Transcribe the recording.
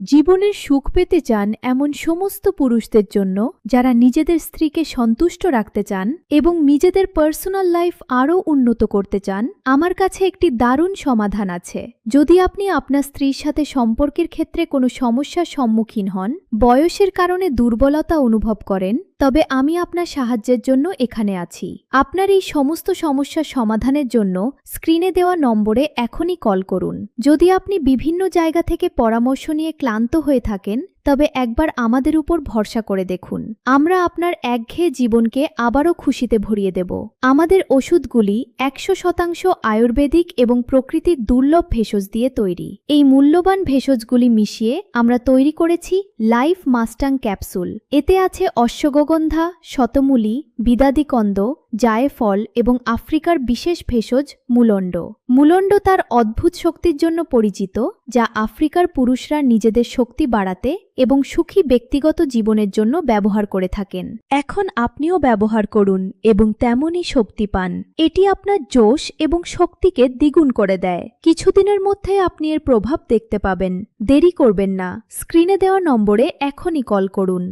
জীবনের সুখ পেতে চান এমন সমস্ত পুরুষদের জন্য যারা নিজেদের স্ত্রীকে সন্তুষ্ট রাখতে চান এবং নিজেদের পার্সোনাল লাইফ আরও উন্নত করতে চান, আমার কাছে একটি দারুণ সমাধান আছে। যদি আপনি আপনার স্ত্রীর সাথে সম্পর্কের ক্ষেত্রে কোনো সমস্যার সম্মুখীন হন, বয়সের কারণে দুর্বলতা অনুভব করেন, তবে আমি আপনার সাহায্যের জন্য এখানে আছি। আপনার এই সমস্ত সমস্যার সমাধানের জন্য স্ক্রিনে দেওয়া নম্বরে এখনই কল করুন। যদি আপনি বিভিন্ন জায়গা থেকে পরামর্শ নিয়ে ক্লান্ত হয়ে থাকেন, তবে একবার আমাদের উপর ভরসা করে দেখুন। আমরা আপনার একঘেয়ে জীবনকে আবারও খুশিতে ভরিয়ে দেব। আমাদের ওষুধগুলি 100% আয়ুর্বেদিক এবং প্রকৃতির দুর্লভ ভেষজ দিয়ে তৈরি। এই মূল্যবান ভেষজগুলি মিশিয়ে আমরা তৈরি করেছি লাইফ মাস্টাং ক্যাপসুল। এতে আছে অশ্বগন্ধা, শতমূলী, বিদাদিকন্দ, জায়ফল এবং আফ্রিকার বিশেষ ভেষজ মুলন্ড। মুলন্ড তার অদ্ভুত শক্তির জন্য পরিচিত, যা আফ্রিকার পুরুষরা নিজেদের শক্তি বাড়াতে এবং সুখী ব্যক্তিগত জীবনের জন্য ব্যবহার করে থাকেন। এখন আপনিও ব্যবহার করুন এবং তেমনই শক্তি পান। এটি আপনার জোশ এবং শক্তিকে দ্বিগুণ করে দেয়। কিছুদিনের মধ্যে আপনি এর প্রভাব দেখতে পাবেন। দেরি করবেন না, স্ক্রিনে দেওয়া নম্বরে এখনই কল করুন।